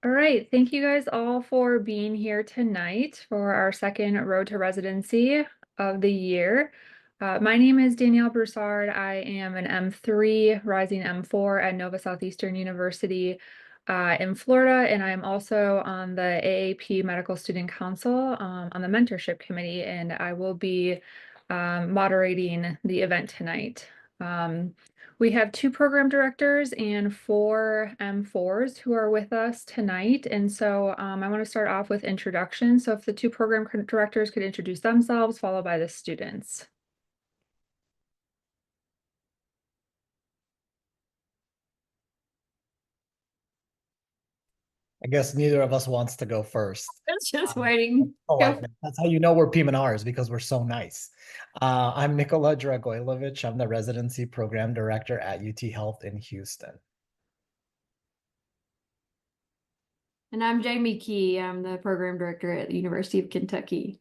All right, thank you guys all for being here tonight for our second Road to Residency of the year. My name is Danielle Broussard. I am an M3, rising M4 at Nova Southeastern University in Florida, and I'm also on the AAP Medical Student Council on the mentorship committee, and I will be moderating the event tonight. We have two program directors and four M4s who are with us tonight. And so I want to start off with introductions. So if the two program directors could introduce themselves, followed by the students. I guess neither of us wants to go first. Just waiting. Go. Politeness. That's how you know we're PM&Rs because we're so nice. I'm Nikola Dragojlovic. I'm the residency program director at UT Health in Houston. And I'm Jamie Key. I'm the program director at the University of Kentucky.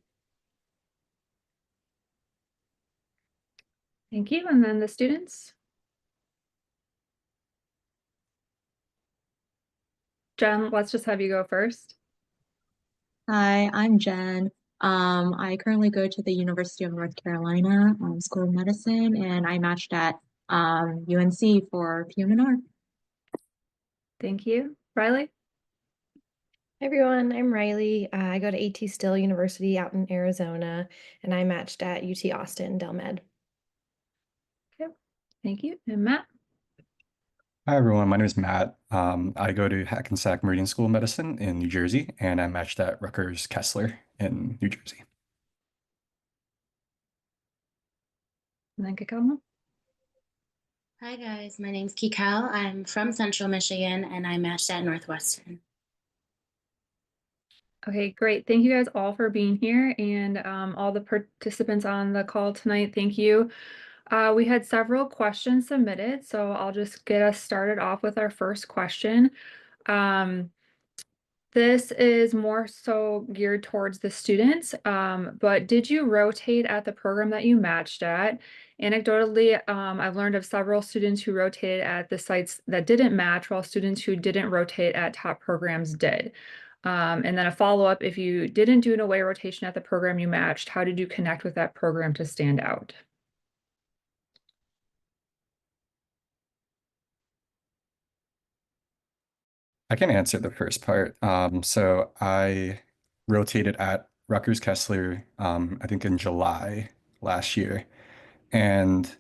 Thank you. And then the students. Jen, let's just have you go first. Hi, I'm Jen. I currently go to the University of North Carolina School of Medicine, and I matched at UNC for PM&R. Thank you. Reilly? Hi everyone, I'm Reilly. I go to AT Still University out in Arizona, and I matched at UT Austin, Dell Med. Okay. Thank you. And Matt? Hi everyone, my name is Matt. I go to Hackensack Meridian School of Medicine in New Jersey, and I matched at Rutgers Kessler in New Jersey. And then Kikelomo? Hi guys, my name's Kikelomo. I'm from Central Michigan and I matched at Northwestern. Okay, great. Thank you guys all for being here and all the participants on the call tonight. Thank you. We had several questions submitted, so I'll just get us started off with our first question. This is more so geared towards the students, but did you rotate at the program that you matched at? Anecdotally, I've learned of several students who rotated at the sites that didn't match, while students who didn't rotate at top programs did. And then a follow-up, if you didn't do an away rotation at the program you matched, how did you connect with that program to stand out? I can answer the first part. So I rotated at Rutgers Kessler, I think in July last year. And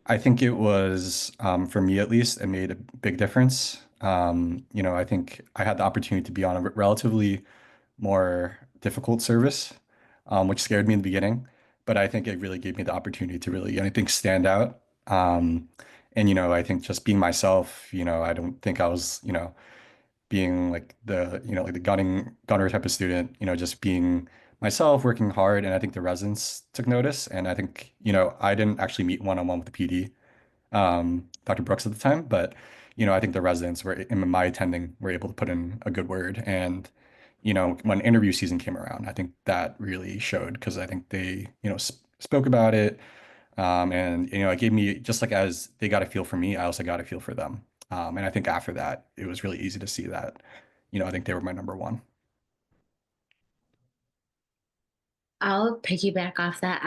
I think it was, for me at least, it made a big difference. I think I had the opportunity to be on a relatively more difficult service, which scared me in the beginning. But I think it really gave me the opportunity to really, I think, stand out. And I think just being myself, I don't think I was, being like like the gunner type of student, just being myself, working hard. And I think the residents took notice. And I think, I didn't actually meet one-on-one with the PD, Dr. Brooks at the time, but, I think the residents were, in my attending, were able to put in a good word. And, when interview season came around, I think that really showed because I think they, spoke about it. And, it gave me, just like as they got a feel for me, I also got a feel for them. And I think after that, it was really easy to see that, I think they were my number one. I'll piggyback off that.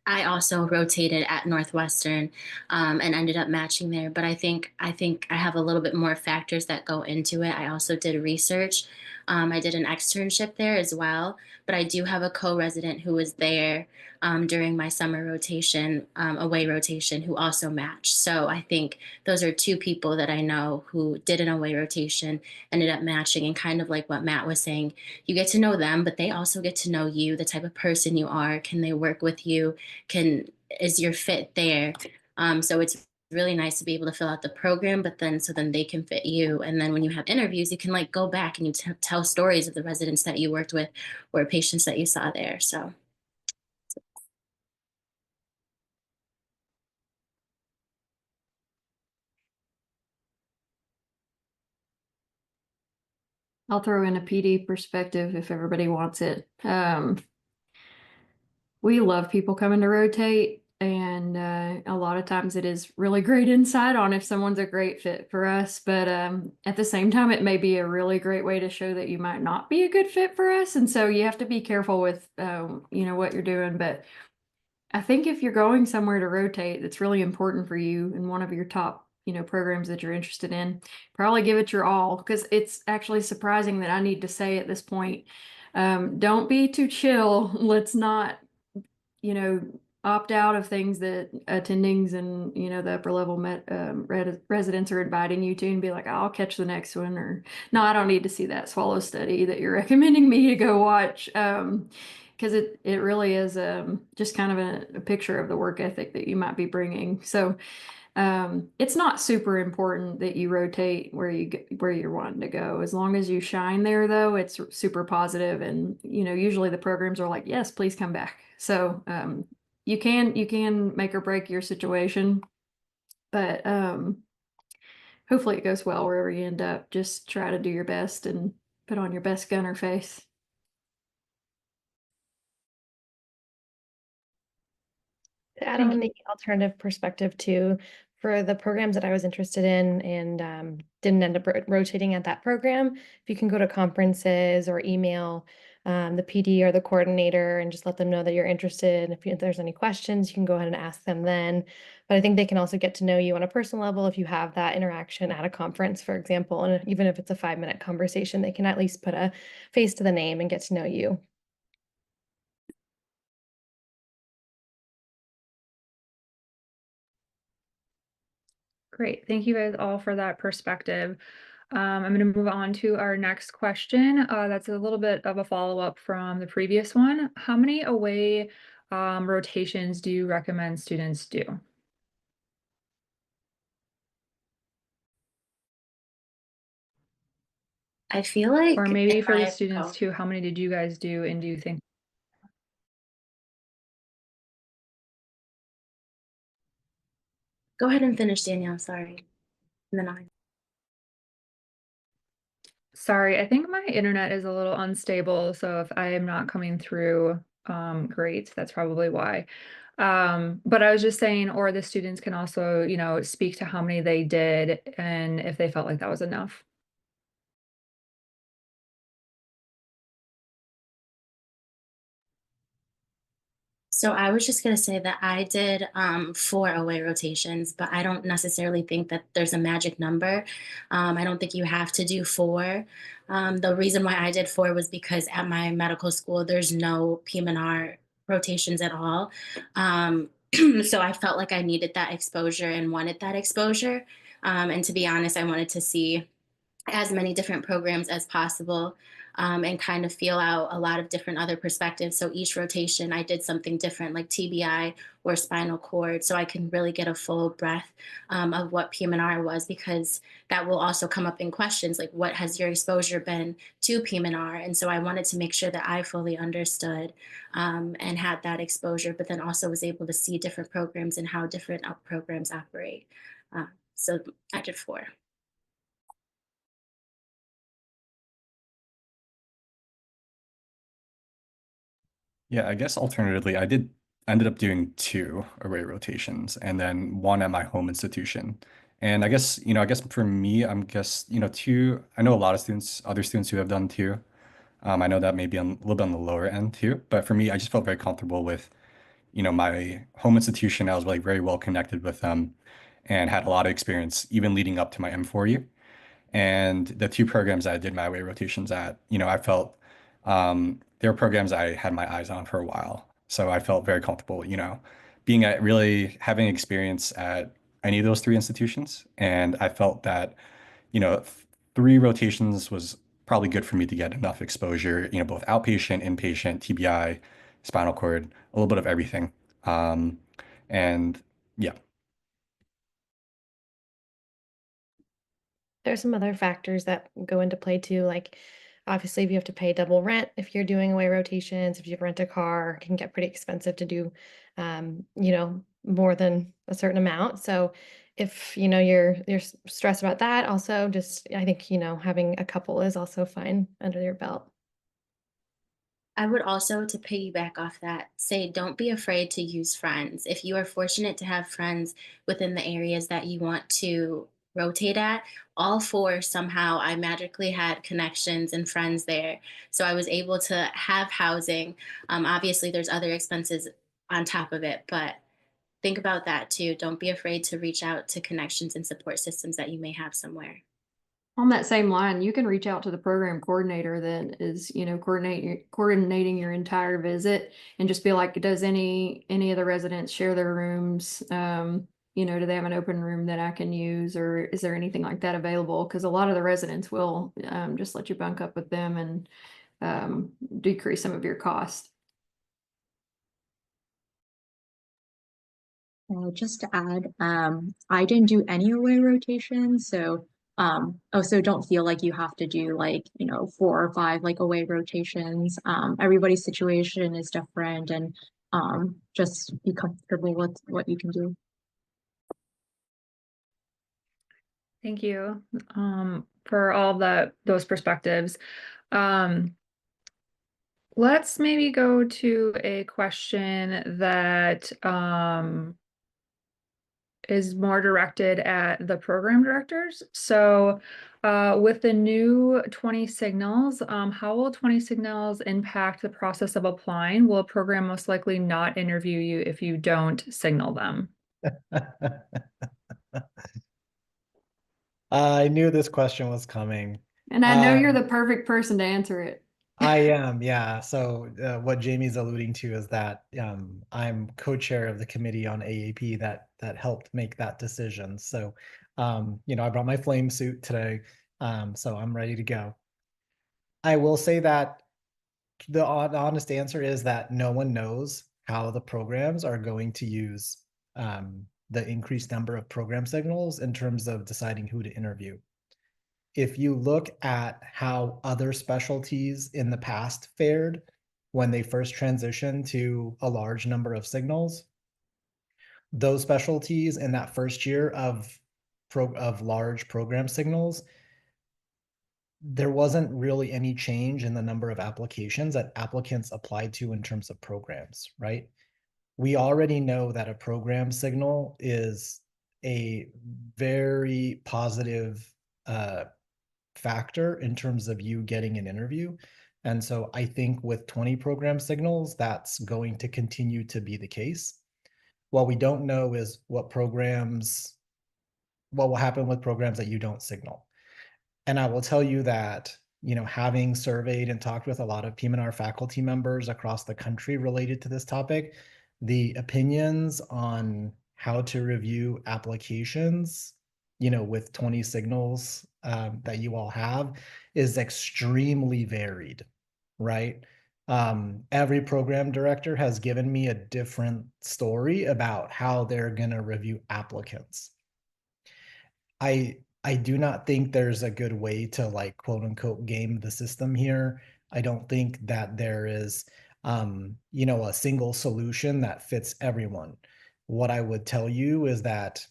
I also rotated at Northwestern and ended up matching there, but I think I have a little bit more factors that go into it. I also did research. I did an externship there as well, but I do have a co-resident who was there during my summer rotation, away rotation, who also matched. So I think those are two people that I know who did an away rotation, ended up matching, and kind of like what Matt was saying, you get to know them, but they also get to know you, the type of person you are. Can they work with you? Is your fit there? So it's really nice to be able to fill out the program, but then they can fit you. And then when you have interviews, you can like go back and you tell stories of the residents that you worked with or patients that you saw there. So. I'll throw in a PD perspective if everybody wants it. We love people coming to rotate. And a lot of times it is really great insight on if someone's a great fit for us. But at the same time, it may be a really great way to show that you might not be a good fit for us. And so you have to be careful with, what you're doing. But I think if you're going somewhere to rotate that's really important for you in one of your top, programs that you're interested in, probably give it your all, because it's actually surprising that I need to say at this point, don't be too chill. Let's not, opt out of things that attendings and, the upper level residents are inviting you to and be like, I'll catch the next one, or no, I don't need to see that swallow study that you're recommending me to go watch. Because it really is just kind of a picture of the work ethic that you might be bringing. So it's not super important that you rotate where you're wanting to go. As long as you shine there, though, it's super positive. And usually the programs are like, yes, please come back. So you can make or break your situation, but hopefully it goes well wherever you end up. Just try to do your best and put on your best gunner face. To add Thank on the alternative perspective too, for the programs that I was interested in and didn't end up rotating at that program, if you can go to conferences or email the PD or the coordinator and just let them know that you're interested. And if there's any questions, you can go ahead and ask them then. But I think they can also get to know you on a personal level if you have that interaction at a conference, for example. And even if it's a 5-minute conversation, they can at least put a face to the name and get to know you. Great. Thank you guys all for that perspective. I'm going to move on to our next question. That's a little bit of a follow-up from the previous one. How many away rotations do you recommend students do? I feel like, Or maybe if for the I- students oh, too, how many did you guys do, and do you think? Go ahead and finish, Danielle. Sorry. And then I. Sorry, I think my internet is a little unstable, so if I am not coming through, great, that's probably why. But I was just saying, or the students can also, speak to how many they did and if they felt like that was enough. So I was just going to say that I did 4 away rotations, but I don't necessarily think that there's a magic number. I don't think you have to do 4. The reason why I did 4 was because at my medical school, there's no PM&R rotations at all. So I felt like I needed that exposure and wanted that exposure. And to be honest, I wanted to see as many different programs as possible, and kind of feel out a lot of different other perspectives. So each rotation, I did something different, like TBI or spinal cord, so I can really get a full breadth of what PM&R was, because that will also come up in questions like, what has your exposure been to PM&R? And so I wanted to make sure that I fully understood and had that exposure, but then also was able to see different programs and how different programs operate. So I did 4. Yeah, I guess alternatively, ended up doing 2 array rotations and then 1 at my home institution. And I guess for me, I know a lot of other students who have done 2. I know that may be a little bit on the lower end too, but for me, I just felt very comfortable with, my home institution. I was like very well connected with them and had a lot of experience even leading up to my M4U. And the 2 programs that I did my away rotations at, I felt they were programs I had my eyes on for a while. So I felt very comfortable, being at really having experience at any of those 3 institutions. And I felt that, 3 rotations was probably good for me to get enough exposure, both outpatient, inpatient, TBI, spinal cord, a little bit of everything. And yeah. There's some other factors that go into play too, like obviously if you have to pay double rent, if you're doing away rotations, if you rent a car, it can get pretty expensive to do, more than a certain amount. So if, you're stressed about that, also just, I think, having a couple is also fine under your belt. I would also, to piggyback off that, say don't be afraid to use friends. If you are fortunate to have friends within the areas that you want to rotate at, all four somehow I magically had connections and friends there. So I was able to have housing. Obviously, there's other expenses on top of it, but think about that too. Don't be afraid to reach out to connections and support systems that you may have somewhere. On that same line, you can reach out to the program coordinator that is, coordinating your entire visit and just be like, does any of the residents share their rooms? Do they have an open room that I can use, or is there anything like that available? Because a lot of the residents will just let you bunk up with them and decrease some of your cost. Just to add, I didn't do any away rotations, so so don't feel like you have to do like, 4 or 5 like away rotations. Everybody's situation is different, and just be comfortable with what you can do. Thank you for all those perspectives. Let's maybe go to a question that is more directed at the program directors. So with the new 20 signals, how will 20 signals impact the process of applying? Will a program most likely not interview you if you don't signal them? I knew this question was coming. And I know you're the perfect person to answer it. I am, yeah. So what Jamie's alluding to is that I'm co-chair of the committee on AAP that helped make that decision. So, I brought my flame suit today, so I'm ready to go. I will say that the honest answer is that no one knows how the programs are going to use the increased number of program signals in terms of deciding who to interview. If you look at how other specialties in the past fared when they first transitioned to a large number of signals, those specialties in that first year of large program signals, there wasn't really any change in the number of applications that applicants applied to in terms of programs, right? We already know that a program signal is a very positive factor in terms of you getting an interview. And so I think with 20 program signals, that's going to continue to be the case. What we don't know is what will happen with programs that you don't signal. And I will tell you that, having surveyed and talked with a lot of PM&R faculty members across the country related to this topic, the opinions on how to review applications, with 20 signals that you all have is extremely varied, right? Every program director has given me a different story about how they're going to review applicants. I do not think there's a good way to like quote unquote game the system here. I don't think that there is a single solution that fits everyone. What I would tell you is that,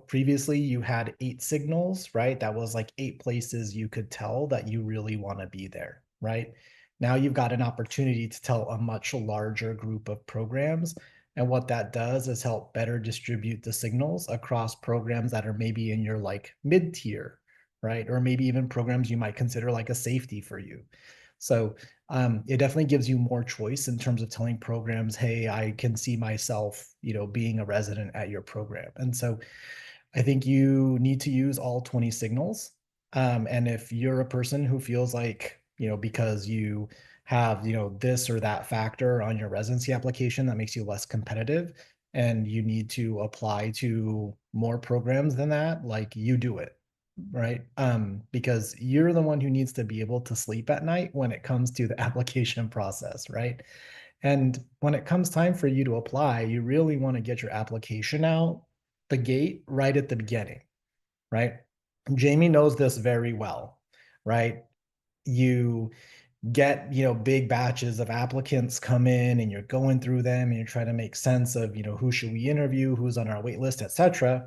previously you had 8 signals, right? That was like 8 places you could tell that you really want to be there, right? Now you've got an opportunity to tell a much larger group of programs. And what that does is help better distribute the signals across programs that are maybe in your like mid-tier, right? Or maybe even programs you might consider like a safety for you. So it definitely gives you more choice in terms of telling programs, hey, I can see myself, being a resident at your program. And so I think you need to use all 20 signals. And if you're a person who feels like, because you have, this or that factor on your residency application that makes you less competitive and you need to apply to more programs than that, like you do it, right? Because you're the one who needs to be able to sleep at night when it comes to the application process, right? And when it comes time for you to apply, you really want to get your application out the gate right at the beginning, right? Jamie knows this very well, right? You get, big batches of applicants come in and you're going through them and you're trying to make sense of, who should we interview, who's on our wait list, etc.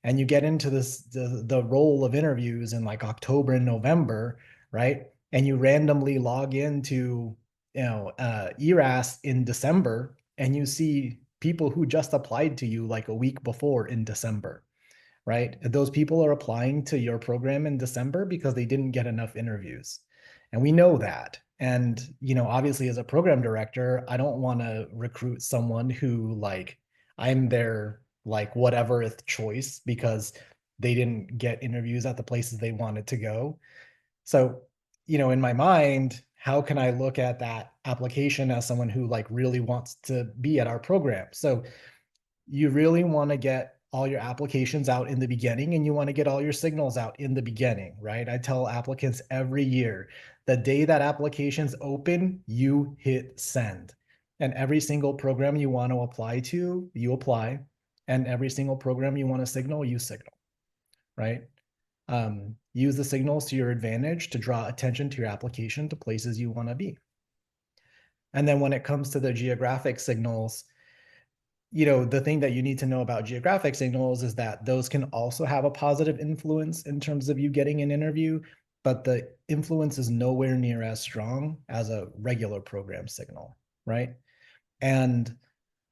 And you get into the role of interviews in like October and November, right? And you randomly log into ERAS in December, and you see people who just applied to you like a week before in December, right? Those people are applying to your program in December because they didn't get enough interviews. And we know that. And, obviously as a program director, I don't want to recruit someone who like, I'm their like whateverth choice because they didn't get interviews at the places they wanted to go. So, in my mind, how can I look at that application as someone who like really wants to be at our program? So you really want to get all your applications out in the beginning, and you want to get all your signals out in the beginning, right? I tell applicants every year, the day that applications open, you hit send. And every single program you want to apply to, you apply. And every single program you want to signal, you signal, right? Use the signals to your advantage to draw attention to your application to places you want to be. And then when it comes to the geographic signals, the thing that you need to know about geographic signals is that those can also have a positive influence in terms of you getting an interview, but the influence is nowhere near as strong as a regular program signal, right? And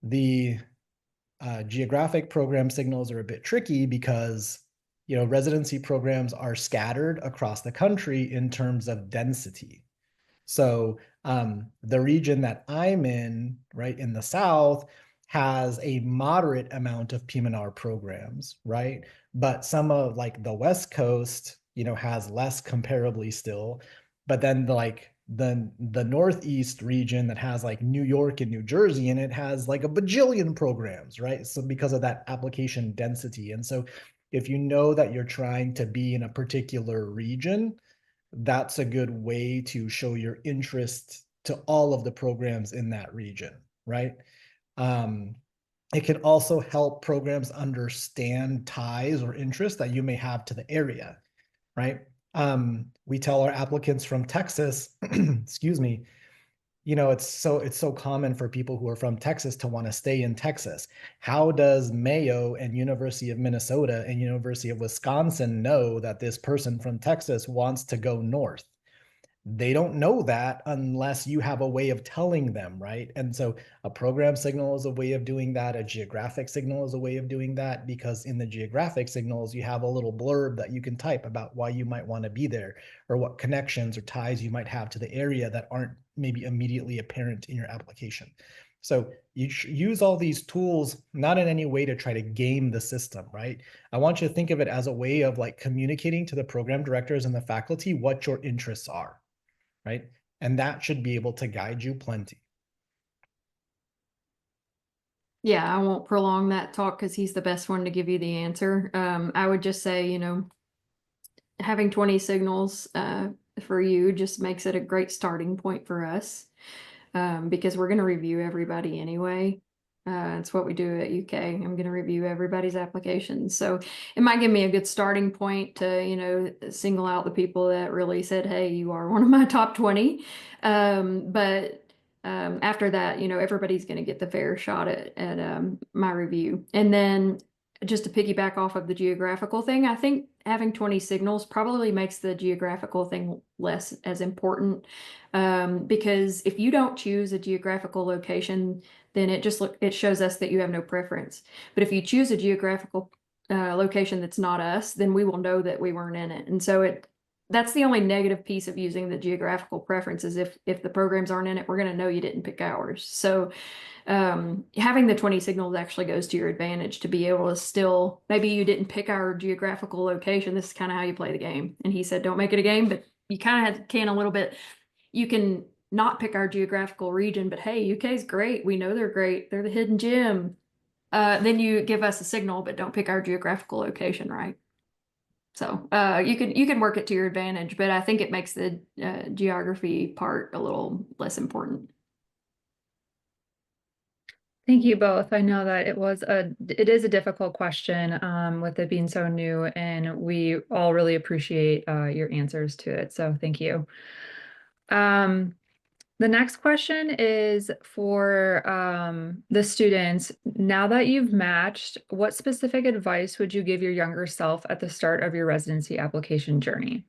the geographic program signals are a bit tricky because residency programs are scattered across the country in terms of density. So the region that I'm in, right in the South, has a moderate amount of PM&R programs, right? But some of like the West Coast, has less comparably still. But then the Northeast region that has like New York and New Jersey in it has like a bajillion programs, right? So because of that application density. And so if you know that you're trying to be in a particular region, that's a good way to show your interest to all of the programs in that region, right? It can also help programs understand ties or interests that you may have to the area, right? We tell our applicants from Texas, excuse me, it's so common for people who are from Texas to want to stay in Texas. How does Mayo and University of Minnesota and University of Wisconsin know that this person from Texas wants to go north? They don't know that unless you have a way of telling them, right? And so a program signal is a way of doing that. A geographic signal is a way of doing that, because in the geographic signals, you have a little blurb that you can type about why you might want to be there, or what connections or ties you might have to the area that aren't maybe immediately apparent in your application. So you use all these tools, not in any way to try to game the system, right? I want you to think of it as a way of like communicating to the program directors and the faculty what your interests are, right? And that should be able to guide you plenty. Yeah, I won't prolong that talk because he's the best one to give you the answer. I would just say, having 20 signals for you just makes it a great starting point for us, because we're going to review everybody anyway. It's what we do at UK. I'm going to review everybody's applications. So it might give me a good starting point to, single out the people that really said, hey, you are one of my top 20. But after that, everybody's going to get the fair shot at my review. And then just to piggyback off of the geographical thing, I think having 20 signals probably makes the geographical thing less as important, because if you don't choose a geographical location, then it shows us that you have no preference. But if you choose a geographical location that's not us, then we will know that we weren't in it. And so that's the only negative piece of using the geographical preferences. If the programs aren't in it, we're going to know you didn't pick ours. So having the 20 signals actually goes to your advantage to be able to still, maybe you didn't pick our geographical location. This is kind of how you play the game. And he said, don't make it a game, but you kind of can a little bit. You can not pick our geographical region, but hey, UK's great. We know they're great. They're the hidden gem. Then you give us a signal, but don't pick our geographical location, right? So you can work it to your advantage, but I think it makes the geography part a little less important. Thank you both. I know that it is a difficult question with it being so new, and we all really appreciate your answers to it. So thank you. The next question is for the students. Now that you've matched, what specific advice would you give your younger self at the start of your residency application journey?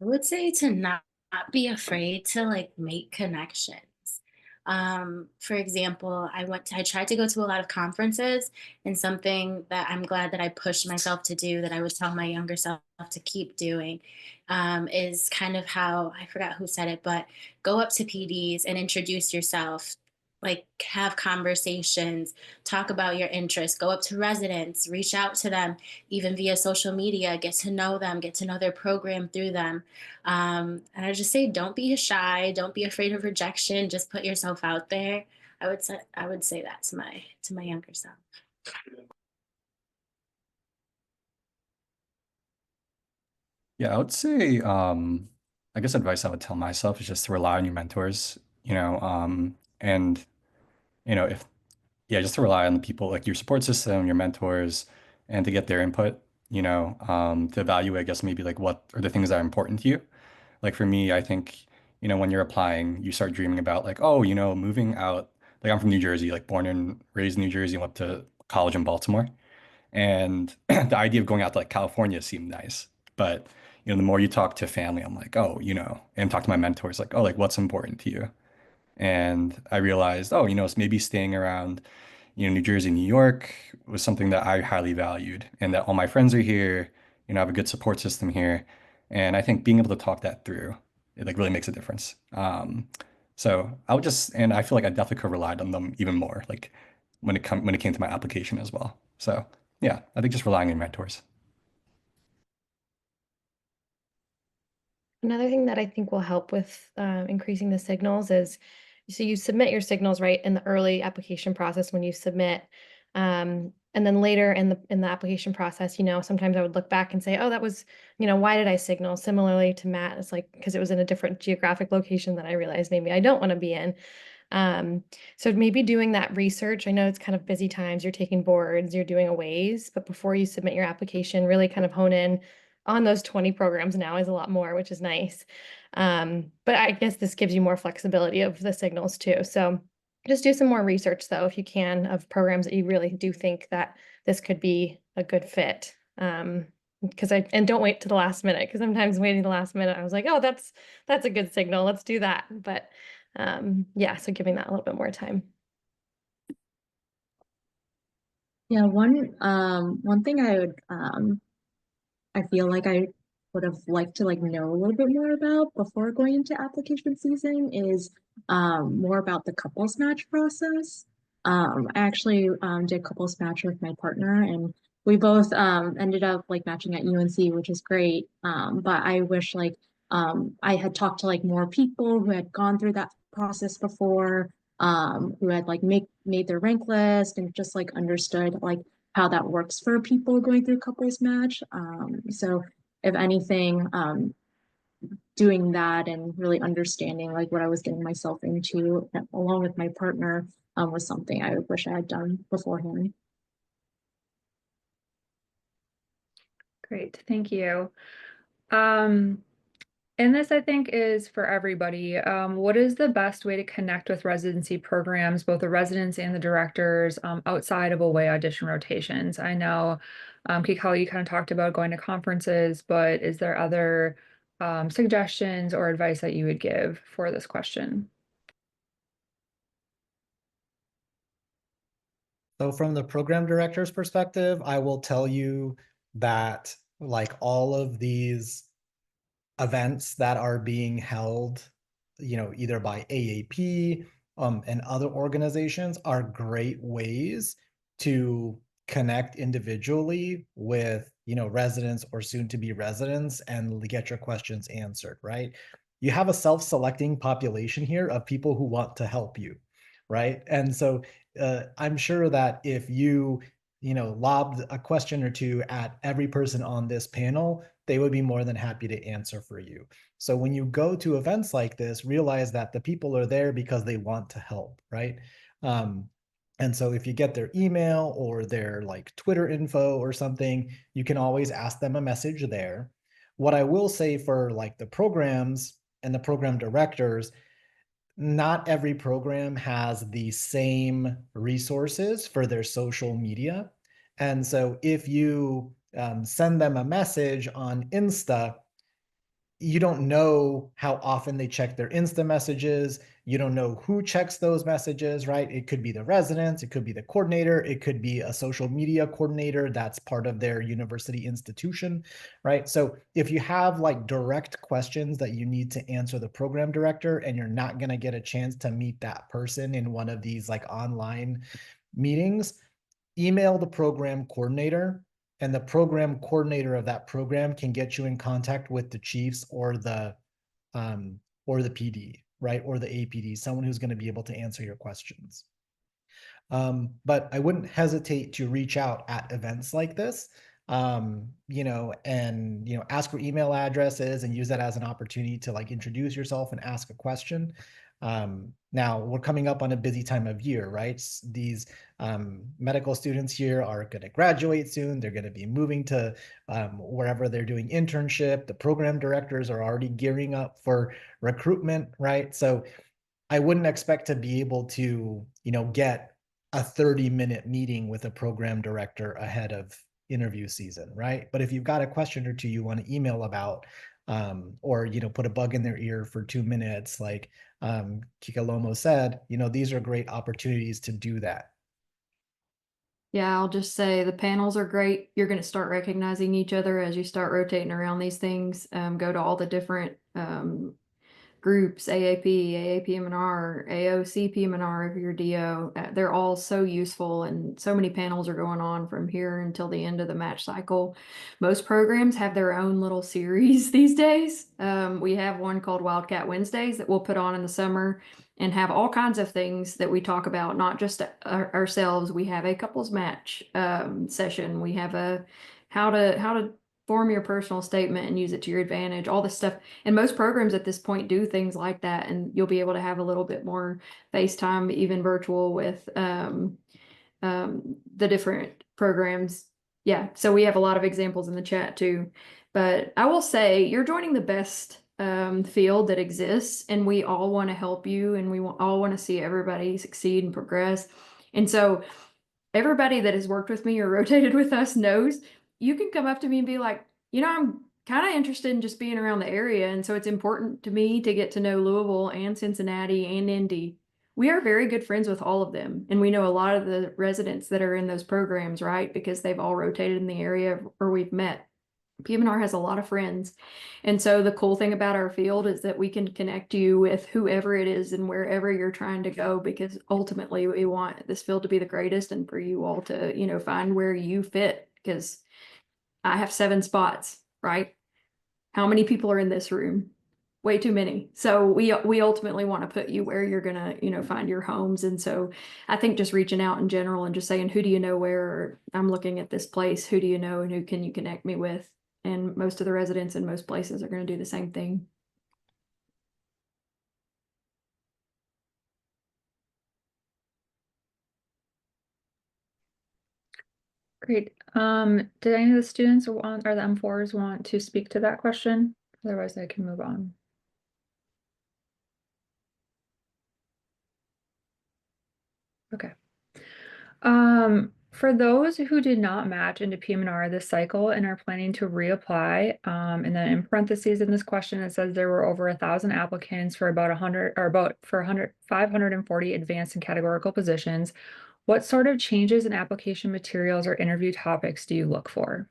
I would say to not be afraid to like make connections. For example, I tried to go to a lot of conferences, and something that I'm glad that I pushed myself to do, that I would tell my younger self to keep doing, is kind of how, I forgot who said it, but go up to PDs and introduce yourself, like have conversations, talk about your interests, go up to residents, reach out to them, even via social media, get to know them, get to know their program through them. And I just say, don't be shy, don't be afraid of rejection. Just put yourself out there. I would say that to my younger self. Yeah, I would say, I guess advice I would tell myself is just to rely on your mentors, and, if, yeah, just to rely on the people, like your support system, your mentors, and to get their input, to evaluate, I guess, maybe like what are the things that are important to you. Like for me, I think, when you're applying, you start dreaming about like, oh, moving out. Like I'm from New Jersey, like born and raised in New Jersey, and went to college in Baltimore. And the idea of going out to like California seemed nice. But, the more you talk to family, I'm like, oh, and talk to my mentors, like, oh, like what's important to you? And I realized, oh, it's maybe staying around, New Jersey, New York was something that I highly valued, and that all my friends are here, I have a good support system here. And I think being able to talk that through, it like really makes a difference. So I would just, and I feel like I definitely could have relied on them even more, like when it came to my application as well. So yeah, I think just relying on mentors. Another thing that I think will help with increasing the signals is, so you submit your signals right in the early application process when you submit, and then later in the application process, sometimes I would look back and say, oh, that was, why did I signal? Similarly to Matt, it's like because it was in a different geographic location that I realized maybe I don't want to be in. So maybe doing that research. I know it's kind of busy times, you're taking boards, you're doing aways, but before you submit your application, really kind of hone in on those 20 programs. Now is a lot more, which is nice. But I guess this gives you more flexibility of the signals too. So just do some more research though, if you can, of programs that you really do think that this could be a good fit. And don't wait to the last minute, because sometimes waiting the last minute, I was like, oh, that's a good signal. Let's do that. But yeah, so giving that a little bit more time. Yeah, one thing I feel like I would have liked to like know a little bit more about before going into application season is more about the couples match process. I actually did couples match with my partner, and we both ended up like matching at UNC, which is great. But I wish like I had talked to like more people who had gone through that process before, who had like made their rank list and just like understood like how that works for people going through couples match. So if anything, doing that and really understanding like what I was getting myself into along with my partner was something I wish I had done beforehand. Great, thank you. And this, I think, is for everybody. What is the best way to connect with residency programs, both the residents and the directors, outside of away audition rotations? I know, Kikelomo, you kind of talked about going to conferences, but is there other suggestions or advice that you would give for this question? So from the program director's perspective, I will tell you that like all of these events that are being held, either by AAP and other organizations are great ways to connect individually with, residents or soon to be residents and get your questions answered, right? You have a self-selecting population here of people who want to help you, right? And so I'm sure that if you lobbed a question or two at every person on this panel, they would be more than happy to answer for you. So when you go to events like this, realize that the people are there because they want to help, right? And so if you get their email or their like Twitter info or something, you can always ask them a message there. What I will say for like the programs and the program directors, not every program has the same resources for their social media. And so if you send them a message on Insta, you don't know how often they check their Insta messages. You don't know who checks those messages, right? It could be the residents, it could be the coordinator, it could be a social media coordinator that's part of their university institution, right? So if you have like direct questions that you need to answer the program director and you're not going to get a chance to meet that person in one of these like online meetings, email the program coordinator, and the program coordinator of that program can get you in contact with the chiefs or the PD, right? Or the APD, someone who's going to be able to answer your questions. But I wouldn't hesitate to reach out at events like this, you know, and, you know, ask for email addresses and use that as an opportunity to like introduce yourself and ask a question. Now we're coming up on a busy time of year, right? These medical students here are going to graduate soon. They're going to be moving to wherever they're doing internship. The program directors are already gearing up for recruitment, right? So I wouldn't expect to be able to, you know, get a 30-minute meeting with a program director ahead of interview season, right? But if you've got a question or two you want to email about, or, you know, put a bug in their ear for 2 minutes, like Kikelomo said, you know, these are great opportunities to do that. Yeah, I'll just say the panels are great. You're going to start recognizing each other as you start rotating around these things. Go to all the different groups, AAP, PM&R, AOC, PM&R if you're DO. They're all so useful, and so many panels are going on from here until the end of the match cycle. Most programs have their own little series these days. We have one called Wildcat Wednesdays that we'll put on in the summer and have all kinds of things that we talk about, not just ourselves. We have a couples match session. We have a how to form your personal statement and use it to your advantage, all this stuff. And most programs at this point do things like that, and you'll be able to have a little bit more FaceTime, even virtual, with the different programs. Yeah, so we have a lot of examples in the chat too. But I will say you're joining the best field that exists, and we all want to help you, and we all want to see everybody succeed and progress. And so everybody that has worked with me or rotated with us knows you can come up to me and be like, you know, I'm kind of interested in just being around the area. And so it's important to me to get to know Louisville and Cincinnati and Indy. We are very good friends with all of them. And we know a lot of the residents that are in those programs, right? Because they've all rotated in the area or we've met. PM&R has a lot of friends. And so the cool thing about our field is that we can connect you with whoever it is and wherever you're trying to go, because ultimately we want this field to be the greatest and for you all to, you know, find where you fit. Because I have 7 spots, right? How many people are in this room? Way too many. So we ultimately want to put you where you're gonna, you know, find your homes. And so I think just reaching out in general and just saying, who do you know where, or I'm looking at this place, who do you know and who can you connect me with? And most of the residents in most places are going to do the same thing. Great. Did any of the students or the M4s want to speak to that question? Otherwise, I can move on. Okay. For those who did not match into PM&R this cycle and are planning to reapply, and then in parentheses in this question, it says there were over 1,000 applicants for about 540 advanced and categorical positions. What sort of changes in application materials or interview topics do you look for?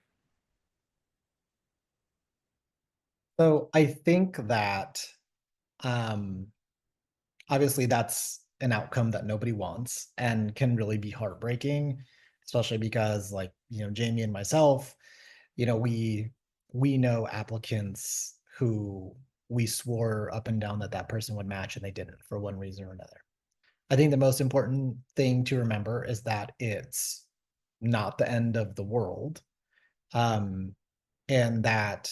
So I think that obviously that's an outcome that nobody wants and can really be heartbreaking, especially because, like, you know, Jamie and myself, you know, we know applicants who we swore up and down that that person would match and they didn't for one reason or another. I think the most important thing to remember is that it's not the end of the world, and that,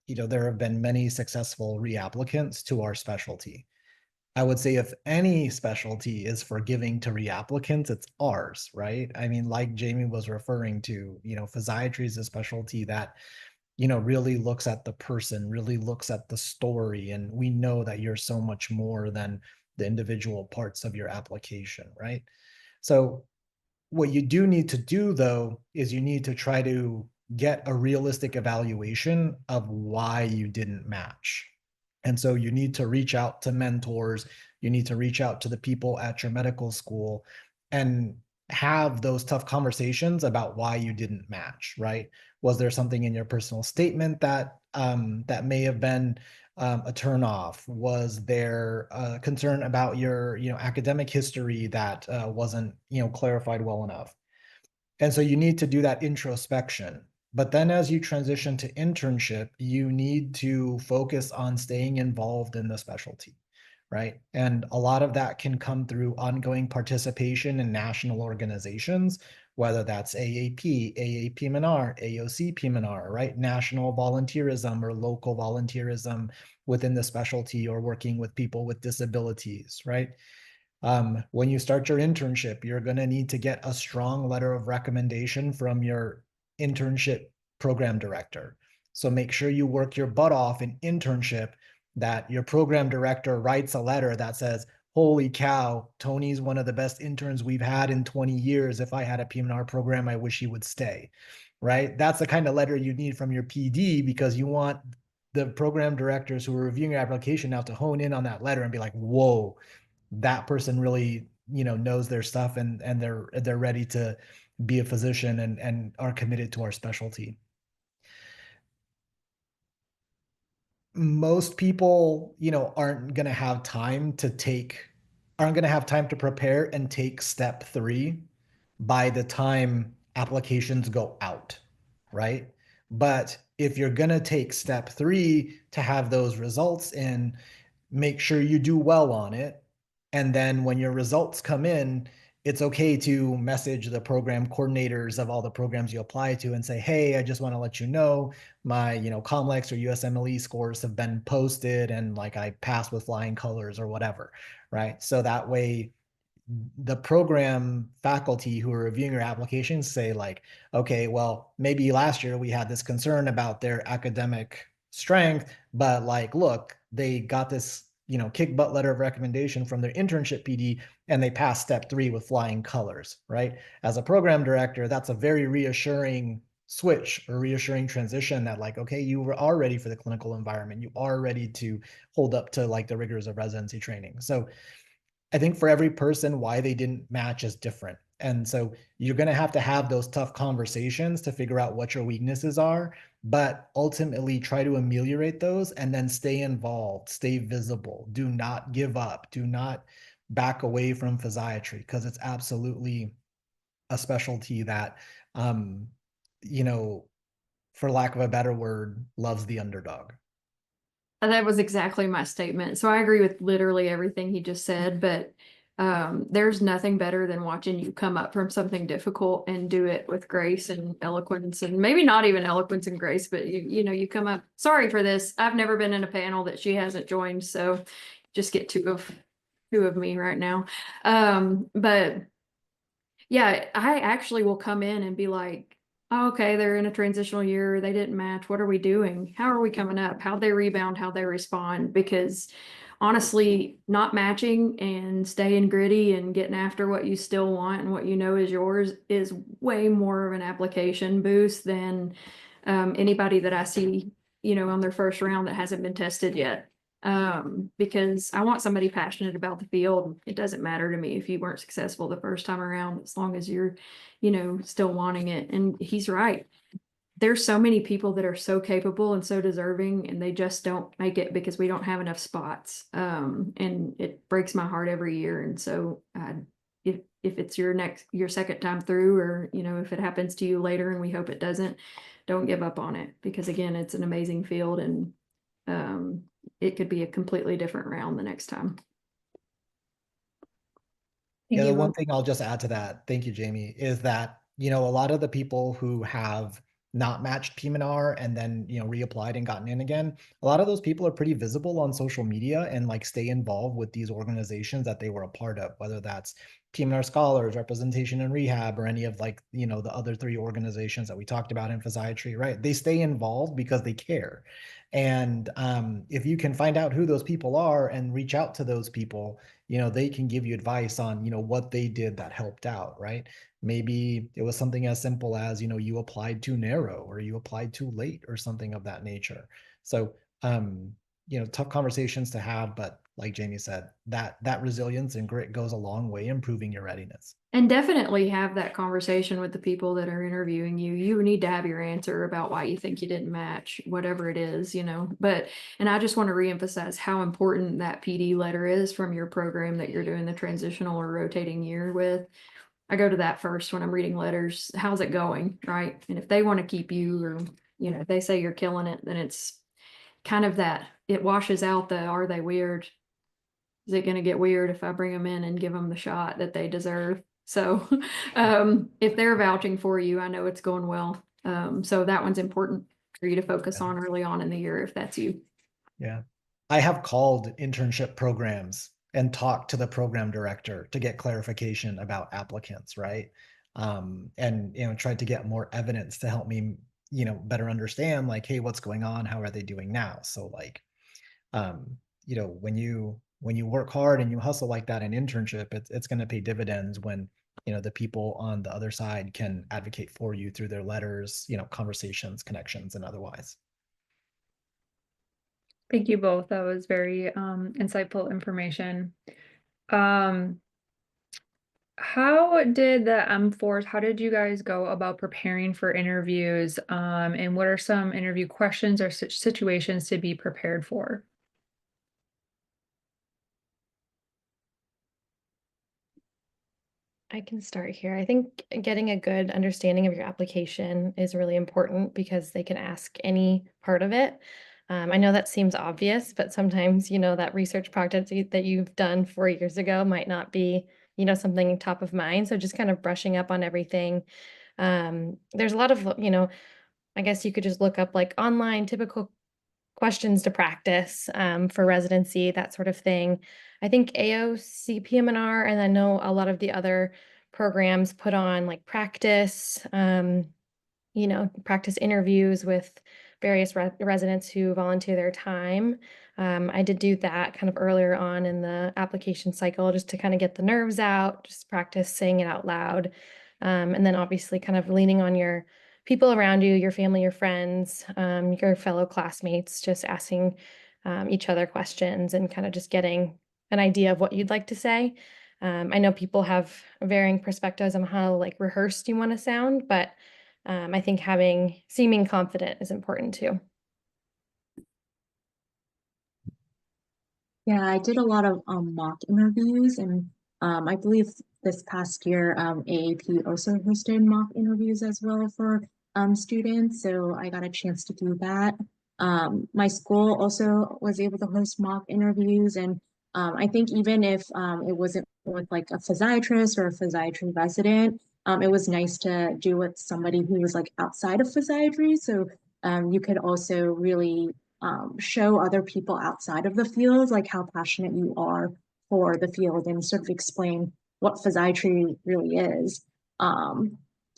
you know, there have been many successful reapplicants to our specialty. I would say if any specialty is forgiving to reapplicants, it's ours, right? I mean, like Jamie was referring to, you know, physiatry is a specialty that, you know, really looks at the person, really looks at the story. And we know that you're so much more than the individual parts of your application, right? So what you do need to do, though, is you need to try to get a realistic evaluation of why you didn't match. And so you need to reach out to mentors, you need to reach out to the people at your medical school and have those tough conversations about why you didn't match, right? Was there something in your personal statement that that may have been a turnoff? Was there a concern about your, academic history that wasn't, clarified well enough? And so you need to do that introspection. But then as you transition to internship, you need to focus on staying involved in the specialty, right? And a lot of that can come through ongoing participation in national organizations, whether that's AAP, AAP-M&R, AOC PM&R, right? National volunteerism or local volunteerism within the specialty, or working with people with disabilities, right? When you start your internship, you're going to need to get a strong letter of recommendation from your internship program director. So make sure you work your butt off in internship, that your program director writes a letter that says, holy cow, Tony's one of the best interns we've had in 20 years. If I had a PM&R program, I wish he would stay, right? That's the kind of letter you need from your PD, because you want the program directors who are reviewing your application now to hone in on that letter and be like, whoa, that person really, knows their stuff, and they're ready to be a physician and are committed to our specialty. Most people, aren't going to have time to prepare and take step 3 by the time applications go out, right? But if you're going to take step 3 to have those results in, make sure you do well on it. And then when your results come in, it's okay to message the program coordinators of all the programs you apply to and say, hey, I just want to let you know my, COMLEX or USMLE scores have been posted, and like I passed with flying colors or whatever, right? So that way the program faculty who are reviewing your applications say like, okay, well, maybe last year we had this concern about their academic strength, but like, look, they got this, kick butt letter of recommendation from their internship PD, and they passed step 3 with flying colors, right? As a program director, that's a very reassuring switch or reassuring transition, that like, okay, you are ready for the clinical environment. You are ready to hold up to like the rigors of residency training. So I think for every person, why they didn't match is different. And so you're going to have those tough conversations to figure out what your weaknesses are, but ultimately try to ameliorate those and then stay involved, stay visible. Do not give up. Do not back away from physiatry, because it's absolutely a specialty that, you know, for lack of a better word, loves the underdog. That was exactly my statement. So I agree with literally everything he just said, but there's nothing better than watching you come up from something difficult and do it with grace and eloquence, and maybe not even eloquence and grace, but you come up. Sorry for this. I've never been in a panel that she hasn't joined, so just get two of me right now. But yeah, I actually will come in and be like, oh, okay, they're in a transitional year. They didn't match. What are we doing? How are we coming up? How they rebound, how they respond? Because honestly, not matching and staying gritty and getting after what you still want and what you know is yours is way more of an application boost than anybody that I see, on their first round that hasn't been tested yet. Because I want somebody passionate about the field. It doesn't matter to me if you weren't successful the first time around, as long as you're, still wanting it. And he's right. There's so many people that are so capable and so deserving, and they just don't make it because we don't have enough spots. And it breaks my heart every year. And so if it's your second time through, or, if it happens to you later, and we hope it doesn't, don't give up on it, because again, it's an amazing field, and it could be a completely different round the next time. Yeah, the one thing I'll just add to that, thank you, Jamie, is that, a lot of the people who have not matched PM&R and then, reapplied and gotten in again, a lot of those people are pretty visible on social media and like stay involved with these organizations that they were a part of, whether that's PM&R Scholars, Representation in Rehab, or any of like, the other 3 organizations that we talked about in physiatry, right? They stay involved because they care. And if you can find out who those people are and reach out to those people, they can give you advice on, what they did that helped out, right? Maybe it was something as simple as, you applied too narrow or you applied too late or something of that nature. So, tough conversations to have, but like Jamie said, that resilience and grit goes a long way improving your readiness. And definitely have that conversation with the people that are interviewing you. You need to have your answer about why you think you didn't match, whatever it is, But, and I just want to reemphasize how important that PD letter is from your program that you're doing the transitional or rotating year with. I go to that first when I'm reading letters. How's it going? Right. And if they want to keep you, or, if they say you're killing it, then it's kind of that it washes out the, are they weird? Is it going to get weird if I bring them in and give them the shot that they deserve? So if they're vouching for you, I know it's going well. So that one's important for you to focus on early on in the year if that's you. Yeah. I have called internship programs and talked to the program director to get clarification about applicants, right? And tried to get more evidence to help me, better understand like, hey, what's going on? How are they doing now? So like, when you work hard and you hustle like that in internship, it's going to pay dividends when the people on the other side can advocate for you through their letters, conversations, connections, and otherwise. Thank you both. That was very insightful information. How did the M4s, how did you guys go about preparing for interviews? And what are some interview questions or situations to be prepared for? I can start here. I think getting a good understanding of your application is really important because they can ask any part of it. I know that seems obvious, but sometimes, that research project that you've done 4 years ago might not be, something top of mind. So just kind of brushing up on everything. There's a lot of, I guess you could just look up like online typical questions to practice for residency, that sort of thing. I think AOC, PM&R, and I know a lot of the other programs put on like practice, practice interviews with various residents who volunteer their time. I did do that kind of earlier on in the application cycle just to kind of get the nerves out, just practice saying it out loud. And then obviously kind of leaning on your people around you, your family, your friends, your fellow classmates, just asking each other questions and kind of just getting an idea of what you'd like to say. I know people have varying perspectives on how like rehearsed you want to sound, but I think seeming confident is important too. Yeah, I did a lot of mock interviews, and I believe this past year AAP also hosted mock interviews as well for students, so I got a chance to do that. My school also was able to host mock interviews, and I think even if it wasn't with like a physiatrist or a physiatry resident, it was nice to do with somebody who was like outside of physiatry, so you could also really show other people outside of the field, like how passionate you are for the field and sort of explain what physiatry really is.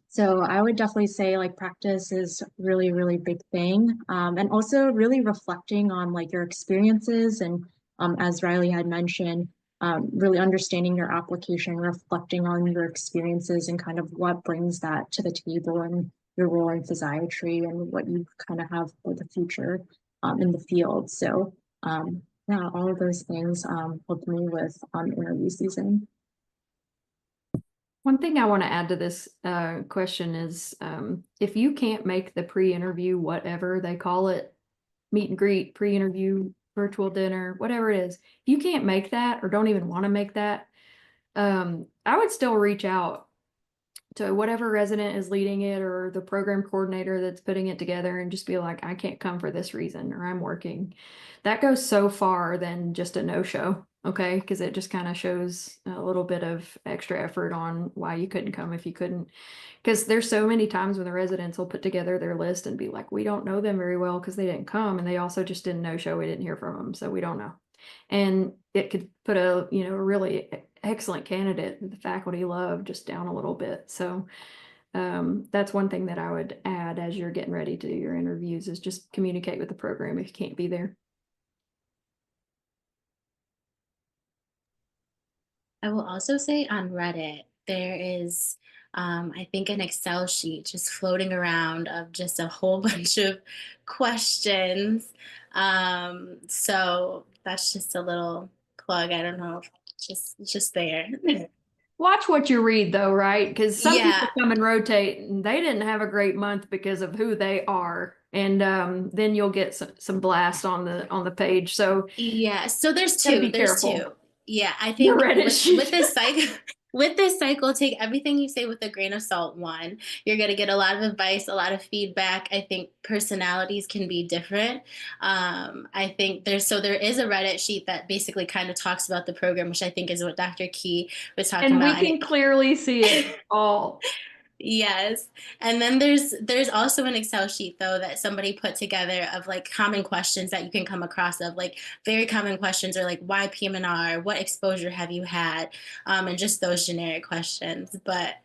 So I would definitely say like practice is really, really big thing. And also really reflecting on like your experiences and as Reilly had mentioned, really understanding your application, reflecting on your experiences and kind of what brings that to the table and your role in physiatry and what you kind of have for the future in the field. So yeah, all of those things helped me with interview season. One thing I want to add to this question is if you can't make the pre-interview, whatever they call it, meet and greet, pre-interview, virtual dinner, whatever it is, if you can't make that or don't even want to make that, I would still reach out to whatever resident is leading it or the program coordinator that's putting it together and just be like, I can't come for this reason or I'm working. That goes so far than just a no-show, okay? Because it just kind of shows a little bit of extra effort on why you couldn't come if you couldn't. Because there's so many times when the residents will put together their list and be like, we don't know them very well because they didn't come and they also just didn't no-show. We didn't hear from them, so we don't know. And it could put a really excellent candidate the faculty love just down a little bit. So that's one thing that I would add as you're getting ready to do your interviews is just communicate with the program if you can't be there. I will also say on Reddit, there is I think an Excel sheet just floating around of just a whole bunch of questions. So that's just a little plug. I don't know, just there. Watch what you read though, right? Because some people Yeah. come and rotate and they didn't have a great month because of who they are. And then you'll get some blast on the page. So Yeah, so there's gotta two. be There's careful. two. Yeah, I The think Reddit with sheet. this cycle, with this cycle, take everything you say with a grain of salt. One, you're gonna get a lot of advice, a lot of feedback. I think personalities can be different. I think there is a Reddit sheet that basically kind of talks about the program, which I think is what Dr. Key was talking And we about. can clearly see it all. Yes. And then there's also an Excel sheet though that somebody put together of like common questions that you can come across, of like very common questions, or like why PM&R, what exposure have you had, and just those generic questions. But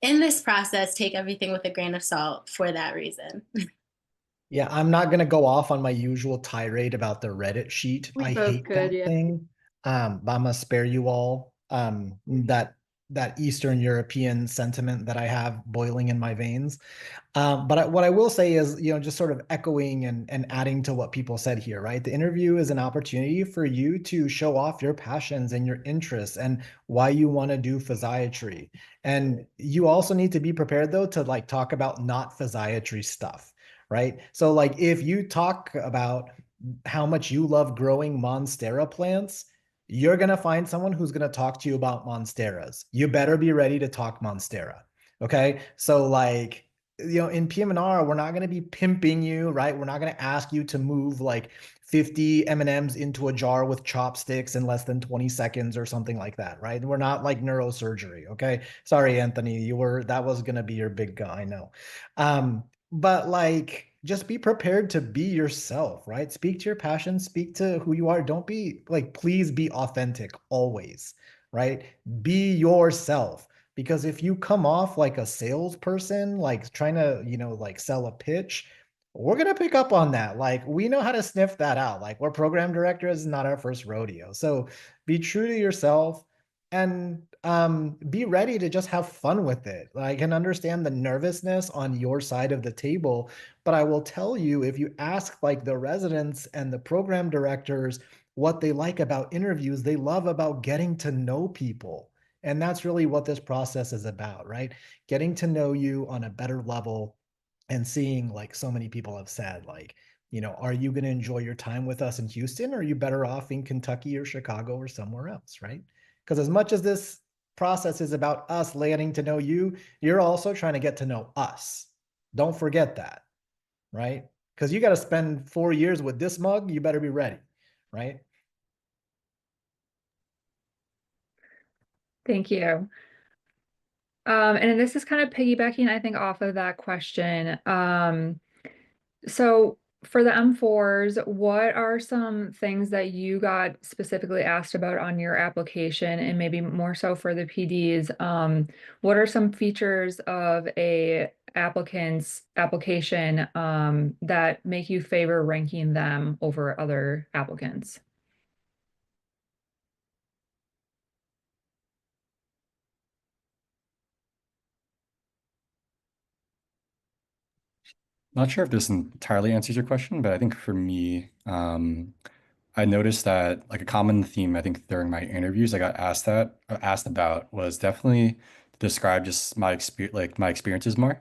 in this process, take everything with a grain of salt for that reason. Yeah, I'm not gonna go off on my usual tirade about the Reddit sheet. We I both hate could, that yeah. thing. But I'm gonna spare you all that Eastern European sentiment that I have boiling in my veins. But what I will say is, just sort of echoing and adding to what people said here, right? The interview is an opportunity for you to show off your passions and your interests and why you want to do physiatry. And you also need to be prepared though to like talk about not physiatry stuff, right? So like if you talk about how much you love growing Monstera plants, you're going to find someone who's going to talk to you about Monsteras. You better be ready to talk Monstera. Okay. So like, in PM&R, we're not going to be pimping you, right? We're not going to ask you to move like 50 M&Ms into a jar with chopsticks in less than 20 seconds or something like that, right? We're not like neurosurgery. Okay. Sorry, Anthony, that was going to be your big guy. I know. But like, just be prepared to be yourself, right? Speak to your passion, speak to who you are. Don't be like, please be authentic always, right? Be yourself. Because if you come off like a salesperson, like trying to, like sell a pitch, we're going to pick up on that. Like we know how to sniff that out. Like we're program directors, not our first rodeo. So be true to yourself and be ready to just have fun with it. I can understand the nervousness on your side of the table, but I will tell you, if you ask like the residents and the program directors what they like about interviews, they love about getting to know people. And that's really what this process is about, right? Getting to know you on a better level and seeing, like so many people have said, like, are you going to enjoy your time with us in Houston, or are you better off in Kentucky or Chicago or somewhere else, right? Because as much as this process is about us getting to know you, you're also trying to get to know us. Don't forget that, right? Because you got to spend 4 years with this mug, you better be ready, right? Thank you. And this is kind of piggybacking, I think, off of that question. So for the M4s, what are some things that you got specifically asked about on your application, and maybe more so for the PDs? What are some features of a applicant's application that make you favor ranking them over other applicants? Not sure if this entirely answers your question, but I think for me, I noticed that like a common theme I think during my interviews I got asked about was definitely to describe just my experiences more.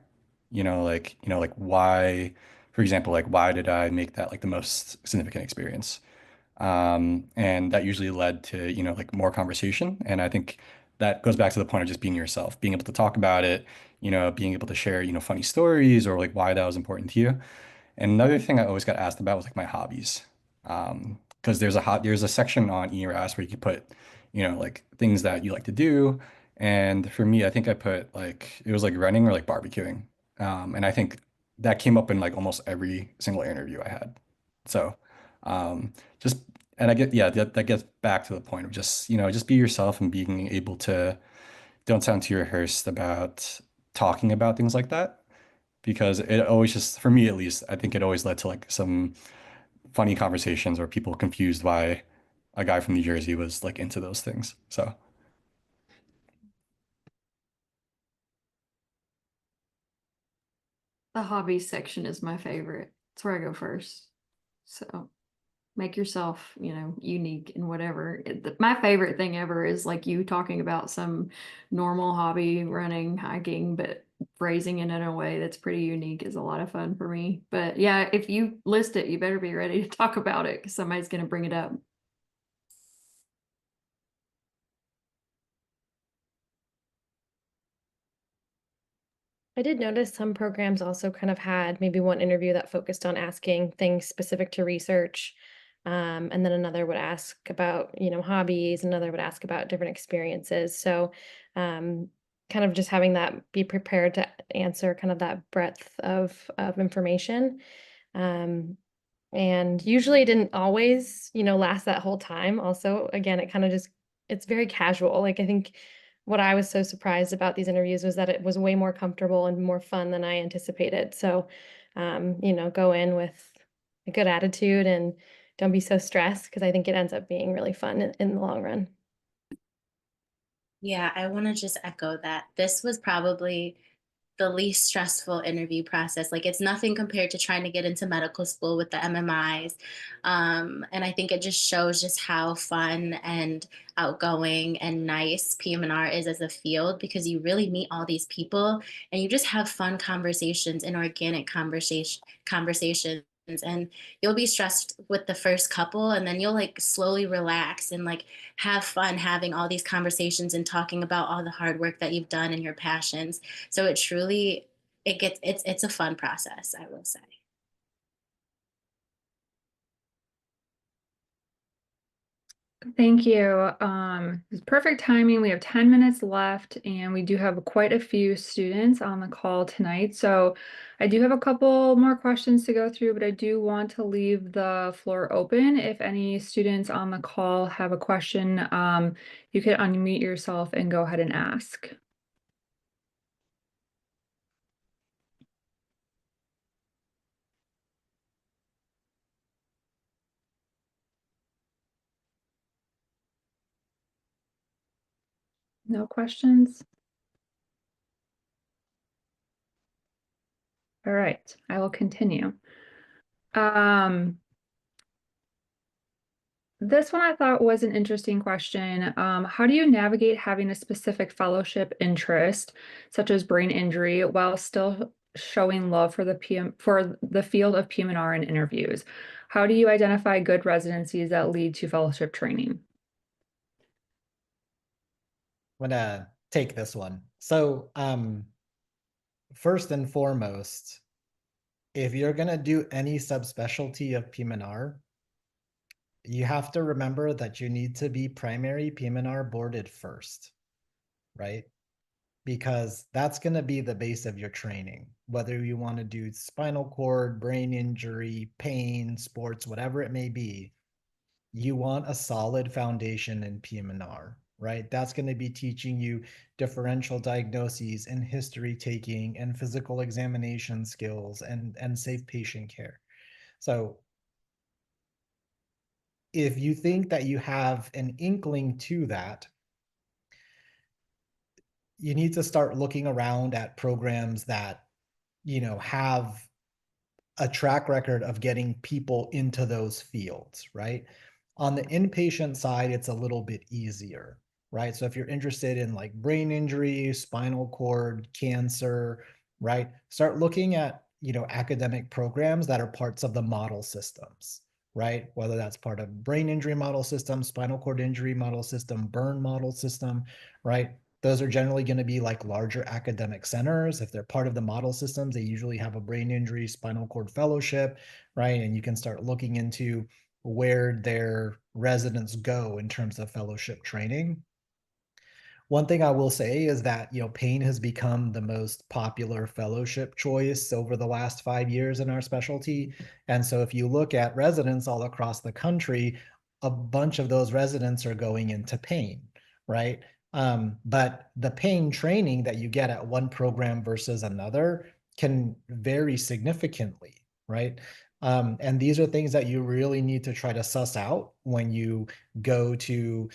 Like why, for example, like why did I make that like the most significant experience? And that usually led to, like more conversation. And I think that goes back to the point of just being yourself, being able to talk about it, being able to share, funny stories or like why that was important to you. And another thing I always got asked about was like my hobbies. Because there's a section on ERAS where you can put, like things that you like to do. And for me, I think I put like it was like running or like barbecuing. And I think that came up in like almost every single interview I had. So just and I get yeah, that gets back to the point of just, just be yourself and being able to don't sound too rehearsed about talking about things like that because it always just for me at least I think it always led to like some funny conversations or people confused why a guy from New Jersey was like into those things. So The hobbies section is my favorite. It's where I go first. So make yourself, unique in whatever. My favorite thing ever is like you talking about some normal hobby, running, hiking, but phrasing it in a way that's pretty unique is a lot of fun for me. But yeah, if you list it, you better be ready to talk about it because somebody's going to bring it up. I did notice some programs also kind of had maybe one interview that focused on asking things specific to research. And then another would ask about, hobbies, another would ask about different experiences. So kind of just having that be prepared to answer kind of that breadth of information. And usually it didn't always, last that whole time. Also, again, it kind of just, it's very casual. Like I think what I was so surprised about these interviews was that it was way more comfortable and more fun than I anticipated. So, go in with a good attitude and don't be so stressed because I think it ends up being really fun in the long run. Yeah, I want to just echo that. This was probably the least stressful interview process. Like it's nothing compared to trying to get into medical school with the MMIs. And I think it just shows just how fun and outgoing and nice PM&R is as a field because you really meet all these people and you just have fun conversations and organic conversations. And you'll be stressed with the first couple and then you'll like slowly relax and like have fun having all these conversations and talking about all the hard work that you've done and your passions. So it truly, it's a fun process, I will say. Thank you. It's perfect timing. We have 10 minutes left and we do have quite a few students on the call tonight. So I do have a couple more questions to go through, but I do want to leave the floor open. If any students on the call have a question, you can unmute yourself and go ahead and ask. No questions? All right, I will continue. This one I thought was an interesting question. How do you navigate having a specific fellowship interest, such as brain injury, while still showing love for the field of PM&R in interviews? How do you identify good residencies that lead to fellowship training? I'm gonna take this one. So first and foremost, if you're gonna do any subspecialty of PM&R, you have to remember that you need to be primary PM&R boarded first, right? Because that's going to be the base of your training, whether you want to do spinal cord, brain injury, pain, sports, whatever it may be. You want a solid foundation in PM&R, right? That's going to be teaching you differential diagnoses and history taking and physical examination skills and safe patient care. So if you think that you have an inkling to that, you need to start looking around at programs that, have a track record of getting people into those fields, right? On the inpatient side, it's a little bit easier, right? So if you're interested in like brain injury, spinal cord, cancer, right? Start looking at, academic programs that are parts of the model systems, right? Whether that's part of brain injury model system, spinal cord injury model system, burn model system, right? Those are generally going to be like larger academic centers. If they're part of the model systems, they usually have a brain injury, spinal cord fellowship, right? And you can start looking into where their residents go in terms of fellowship training. One thing I will say is that, pain has become the most popular fellowship choice over the last 5 years in our specialty. And so if you look at residents all across the country, a bunch of those residents are going into pain, right? But the pain training that you get at one program versus another can vary significantly, right? And these are things that you really need to try to suss out when you go to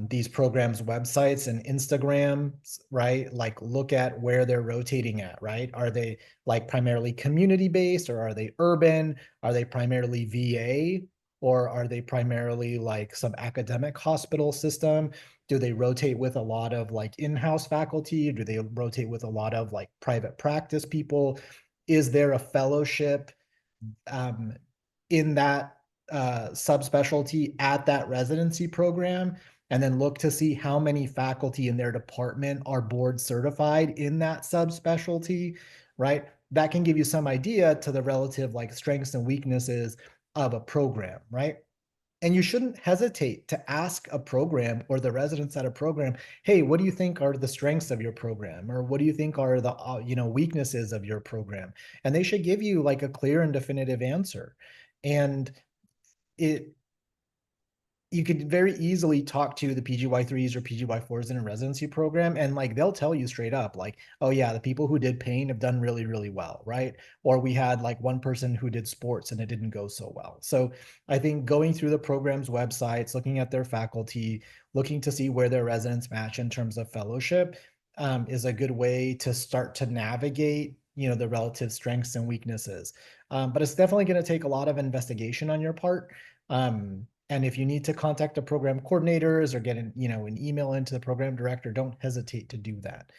these programs' websites and Instagrams, right? Like look at where they're rotating at, right? Are they like primarily community based, or are they urban? Are they primarily VA, or are they primarily like some academic hospital system? Do they rotate with a lot of like in-house faculty? Do they rotate with a lot of like private practice people? Is there a fellowship in that subspecialty at that residency program? And then look to see how many faculty in their department are board certified in that subspecialty, right? That can give you some idea to the relative like strengths and weaknesses of a program, right? And you shouldn't hesitate to ask a program or the residents at a program, hey, what do you think are the strengths of your program? Or what do you think are the weaknesses of your program? And they should give you like a clear and definitive answer. And it you could very easily talk to the PGY3s or PGY4s in a residency program, and like they'll tell you straight up, like, oh yeah, the people who did pain have done really, really well, right? Or we had like one person who did sports and it didn't go so well. So I think going through the program's websites, looking at their faculty, looking to see where their residents match in terms of fellowship, is a good way to start to navigate, the relative strengths and weaknesses. But it's definitely going to take a lot of investigation on your part. And if you need to contact the program coordinators or get an email into the program director, don't hesitate to do that.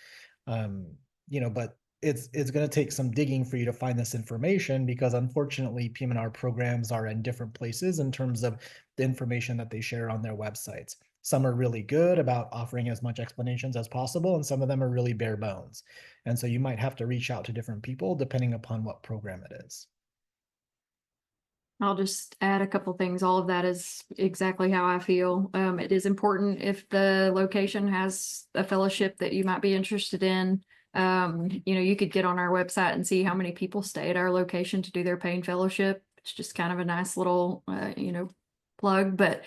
But it's going to take some digging for you to find this information, because unfortunately PM&R programs are in different places in terms of the information that they share on their websites. Some are really good about offering as much explanations as possible, and some of them are really bare bones. And so you might have to reach out to different people depending upon what program it is. I'll just add a couple things. All of that is exactly how I feel. It is important if the location has a fellowship that you might be interested in. You could get on our website and see how many people stay at our location to do their pain fellowship. It's just kind of a nice little, plug, but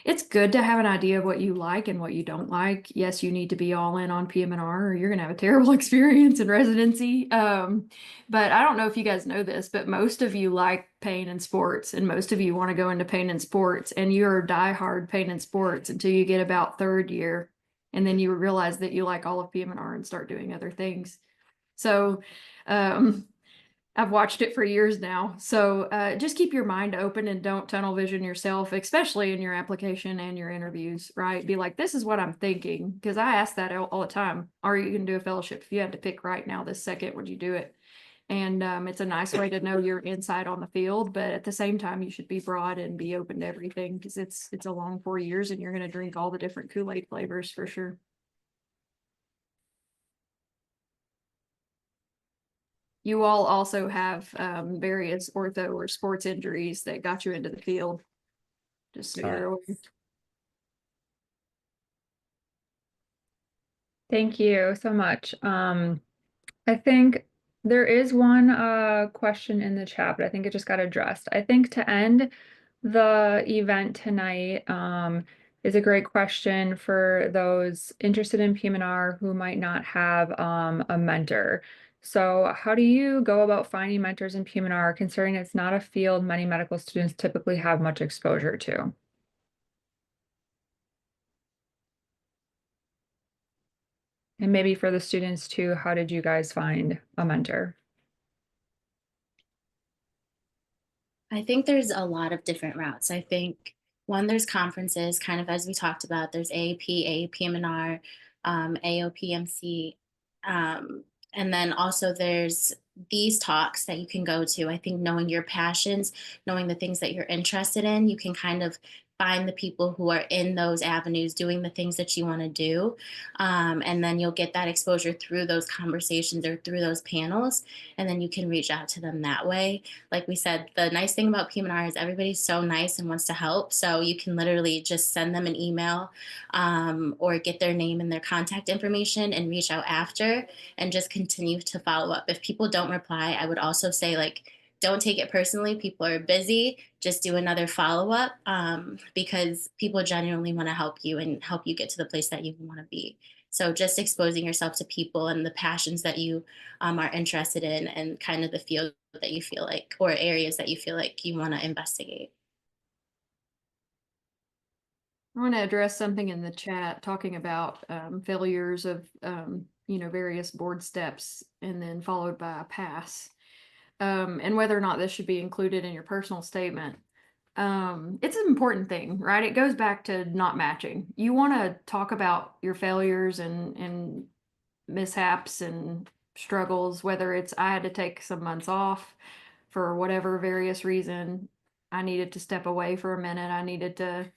it's good to have an idea of what you like and what you don't like. Yes, you need to be all in on PM&R or you're going to have a terrible experience in residency. But I don't know if you guys know this, but most of you like pain and sports, and most of you want to go into pain and sports, and you're diehard pain and sports until you get about third year. And then you realize that you like all of PM&R and start doing other things. So, I've watched it for years now. So just keep your mind open and don't tunnel vision yourself, especially in your application and your interviews, right? Be like, this is what I'm thinking. Because I ask that all the time. Are you going to do a fellowship? If you had to pick right now, this second, would you do it? And it's a nice way to know your insight on the field. But at the same time, you should be broad and be open to everything, because it's a long 4 years and you're going to drink all the different Kool-Aid flavors for sure. You all also have various ortho or sports injuries that got you into the field. Just so you're aware. Thank you so much. I think there is one question in the chat, but I think it just got addressed. I think to end the event tonight is a great question for those interested in PM&R who might not have a mentor. So how do you go about finding mentors in PM&R, considering it's not a field many medical students typically have much exposure to? And maybe for the students too, how did you guys find a mentor? I think there's a lot of different routes. I think one, there's conferences, kind of as we talked about. There's AAP, AAPM&R, AOPMC, and then also there's these talks that you can go to. I think knowing your passions, knowing the things that you're interested in, you can kind of find the people who are in those avenues doing the things that you want to do. And then you'll get that exposure through those conversations or through those panels. And then you can reach out to them that way. Like we said, the nice thing about PM&R is everybody's so nice and wants to help. So you can literally just send them an email or get their name and their contact information and reach out after and just continue to follow up. If people don't reply, I would also say, like, don't take it personally. People are busy. Just do another follow-up because people genuinely want to help you and help you get to the place that you want to be. So just exposing yourself to people and the passions that you are interested in, and kind of the field that you feel like, or areas that you feel like you want to investigate. I want to address something in the chat talking about failures of various board steps and then followed by a pass, and whether or not this should be included in your personal statement. It's an important thing, right? It goes back to not matching. You want to talk about your failures and mishaps and struggles, whether it's I had to take some months off for whatever various reason. I needed to step away for a minute. I needed to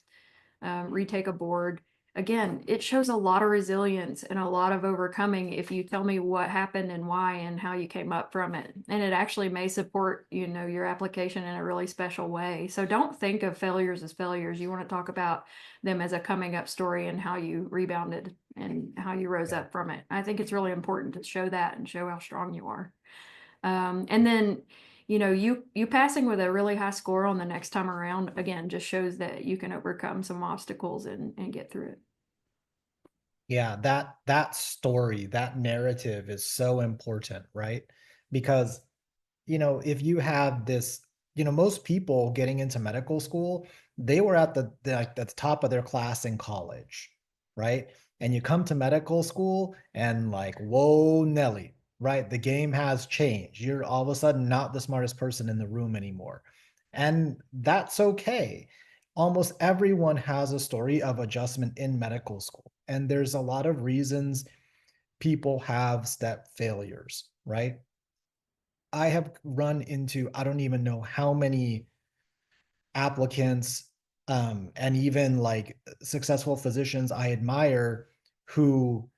retake a board. Again, it shows a lot of resilience and a lot of overcoming if you tell me what happened and why and how you came up from it. And it actually may support, your application in a really special way. So don't think of failures as failures. You want to talk about them as a coming up story and how you rebounded and how you rose up from it. I think it's really important to show that and show how strong you are. And then you passing with a really high score on the next time around, again, just shows that you can overcome some obstacles and get through it. Yeah, that story, that narrative is so important, right? Because, if you have this, most people getting into medical school, they were at the top of their class in college, right? And you come to medical school and like, whoa, Nelly, right? The game has changed. You're all of a sudden not the smartest person in the room anymore. And that's okay. Almost everyone has a story of adjustment in medical school. And there's a lot of reasons people have step failures, right? I have run into, I don't even know how many applicants, and even like successful physicians I admire who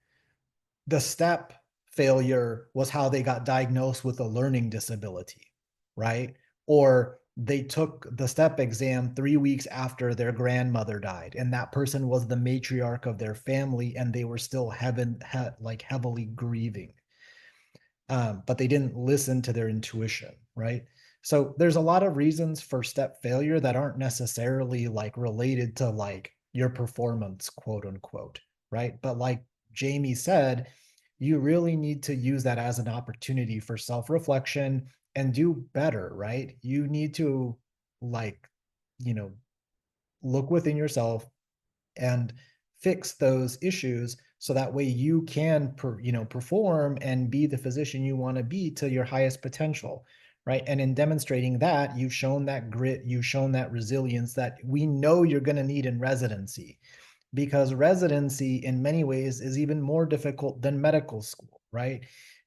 the step failure was how they got diagnosed with a learning disability, right? Or they took the step exam 3 weeks after their grandmother died, and that person was the matriarch of their family, and they were still heavily grieving. But they didn't listen to their intuition, right? So there's a lot of reasons for step failure that aren't necessarily like related to like your performance, quote unquote, right? But like Jamie said, you really need to use that as an opportunity for self-reflection and do better, right? You need to like, you know, look within yourself and fix those issues so that way you can perform and be the physician you want to be to your highest potential, right? And in demonstrating that, you've shown that grit, you've shown that resilience that we know you're going to need in residency, because residency in many ways is even more difficult than medical school, right?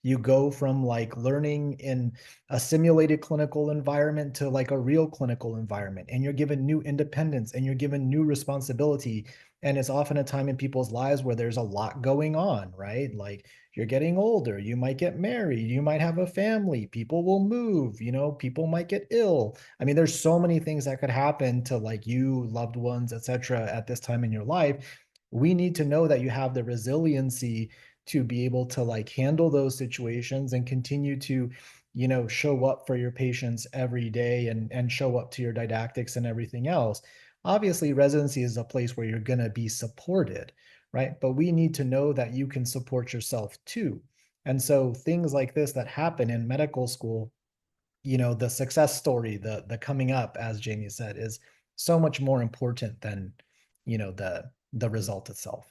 You go from like learning in a simulated clinical environment to like a real clinical environment, and you're given new independence and you're given new responsibility. And it's often a time in people's lives where there's a lot going on, right? Like you're getting older, you might get married, you might have a family, people will move, people might get ill. I mean, there's so many things that could happen to like you, loved ones, etc. at this time in your life. We need to know that you have the resiliency to be able to like handle those situations and continue to show up for your patients every day and show up to your didactics and everything else. Obviously, residency is a place where you're going to be supported, right? But we need to know that you can support yourself too. And so things like this that happen in medical school, the success story, the coming up, as Jamie said, is so much more important than the result itself.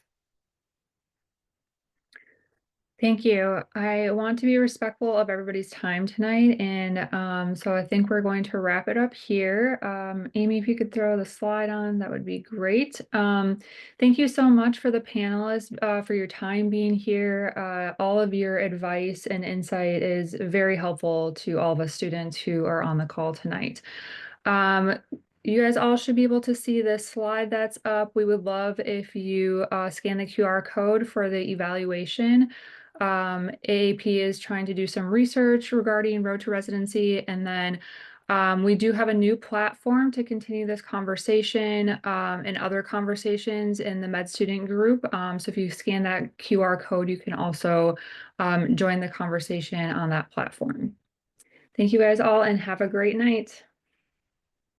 Thank you. I want to be respectful of everybody's time tonight, and so I think we're going to wrap it up here. Amy, if you could throw the slide on, that would be great. Thank you so much for the panelists, for your time being here. All of your advice and insight is very helpful to all of us students who are on the call tonight. You guys all should be able to see this slide that's up. We would love if you scan the QR code for the evaluation. AAP is trying to do some research regarding Road to Residency, and then we do have a new platform to continue this conversation and other conversations in the med student group. So if you scan that QR code, you can also join the conversation on that platform. Thank you guys all and have a great night.